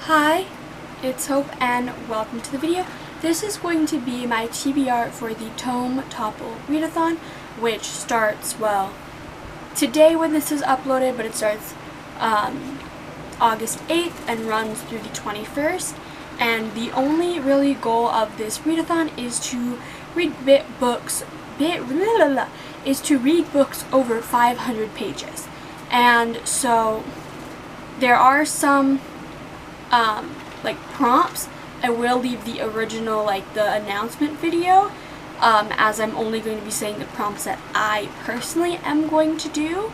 Hi, it's Hope and welcome to the video. This is going to be my TBR for the Tome Topple Readathon, which starts, well, today when this is uploaded, but it starts August 8th and runs through the 21st. And the only really goal of this readathon is to read books over 500 pages. And so there are some like prompts. I will leave the original, like the announcement video, as I'm only going to be saying the prompts that I personally am going to do.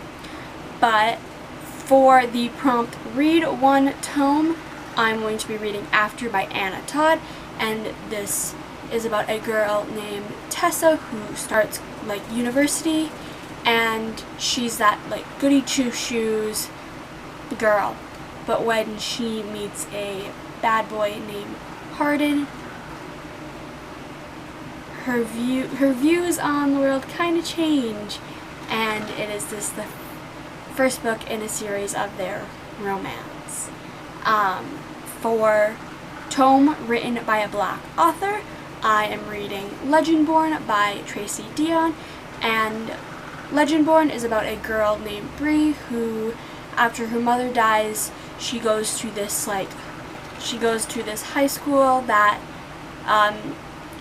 But for the prompt read one tome, I'm going to be reading After by Todd, and this is about a girl named Tessa who starts like university, and she's that like goody two-shoes girl. But when she meets a bad boy named Riordan, her views on the world kind of change, and it is the first book in a series of their romance. For tome written by a black author, I am reading Legendborn by Tracy, Deonn, and Legendborn is about a girl named Bree who, after her mother dies, she goes to this high school that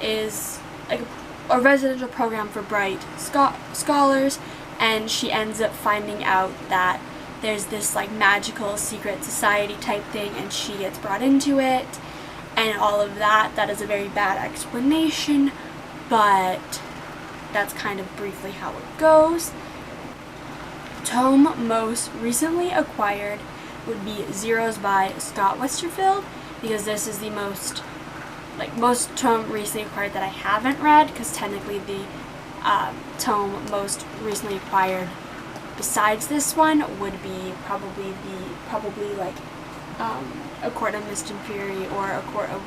is like a residential program for bright scholars, and she ends up finding out that there's this like magical secret society type thing, and she gets brought into it and all of that. That is a very bad explanation, but that's kind of briefly how it goes. Tome most recently acquired would be Zeros by Westerfeld, because this is the most tome recently acquired that I haven't read, because technically the tome most recently acquired besides this one would be probably like A Court of Mist and Fury or A Court of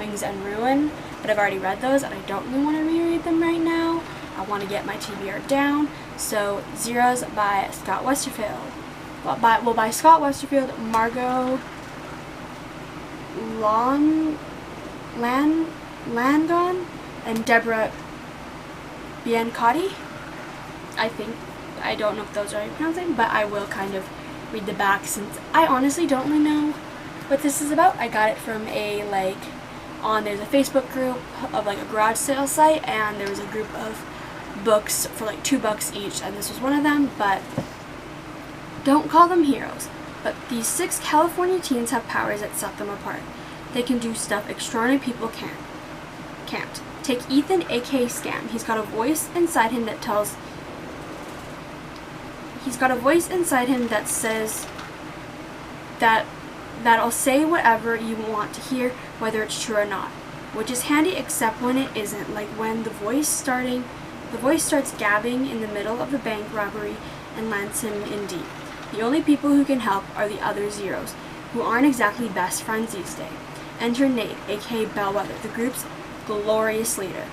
Wings and Ruin, but I've already read those and I don't really want to reread them right now. I want to get my TBR down. So Zeros by Westerfeld. By Scott Westerfeld, Margot Langon, and Deborah Biancotti. I don't know if those are right pronouncing, but I will kind of read the back since I honestly don't really know what this is about. I got it from there's a Facebook group of like a garage sale site, and there was a group of books for like $2 each, and this was one of them. But don't call them heroes, but these 6 California teens have powers that set them apart. They can do stuff extraordinary people can't. Take Ethan, aka Scam. He's got a voice inside him that says that'll say whatever you want to hear, whether it's true or not. Which is handy except when it isn't, like when the voice starts gabbing in the middle of the bank robbery and lands him in deep. The only people who can help are the other Zeros, who aren't exactly best friends these days. Enter Nate, aka Bellwether, the group's glorious leader.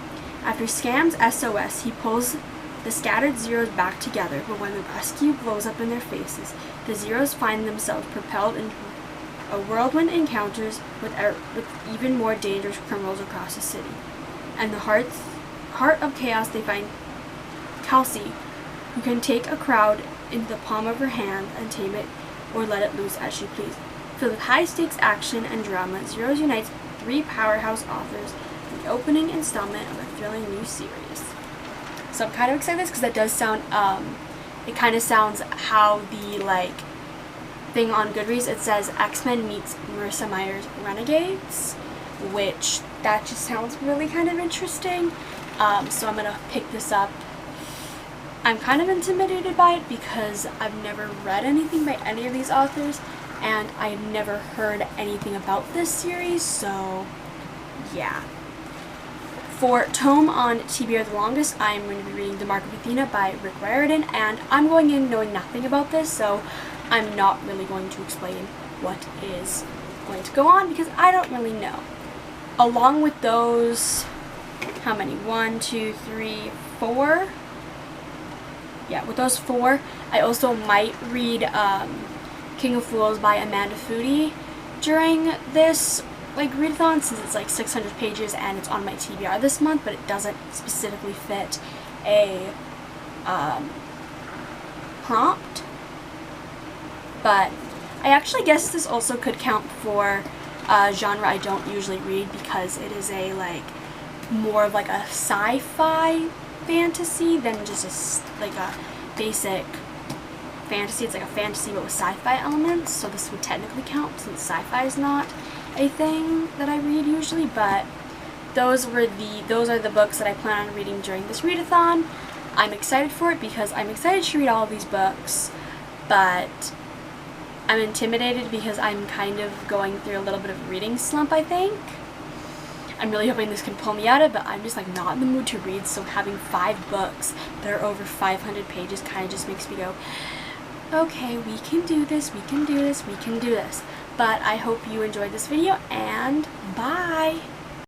After Scam's SOS, he pulls the scattered Zeros back together, but when the rescue blows up in their faces, the Zeros find themselves propelled into a whirlwind encounters with even more dangerous criminals across the city. And the heart of chaos, they find Kelsey, who can take a crowd into the palm of her hand and tame it or let it loose as she pleases. Filled with high-stakes action and drama, Zeros unites 3 powerhouse authors in the opening installment of a thrilling new series. So I'm kind of excited because that does sound, it kind of sounds how the thing on Goodreads, it says X-Men meets Marissa Meyer's Renegades, which that just sounds really kind of interesting. So I'm gonna pick this up. I'm kind of intimidated by it because I've never read anything by any of these authors, and I've never heard anything about this series, so yeah. For tome on TBR the longest, I'm going to be reading The Mark of Athena by Riordan, and I'm going in knowing nothing about this, so I'm not really going to explain what is going to go on because I don't really know. Along with those, how many? 1, 2, 3, 4? Yeah, with those 4, I also might read King of Fools by Foody, during this like readathon, since it's like 600 pages and it's on my TBR this month, but it doesn't specifically fit a prompt. But I actually guess this also could count for a genre I don't usually read, because it is a like more of like a sci-fi fantasy than just like a basic fantasy. It's like a fantasy but with sci-fi elements, so this would technically count since sci-fi is not a thing that I read usually. But those are the books that I plan on reading during this readathon. I'm excited for it because I'm excited to read all of these books, but I'm intimidated because I'm kind of going through a little bit of a reading slump, I think. I'm really hoping this can pull me out of it, but I'm just like not in the mood to read, so having 5 books that are over 500 pages kind of just makes me go, okay, we can do this, we can do this, we can do this. But I hope you enjoyed this video, and bye!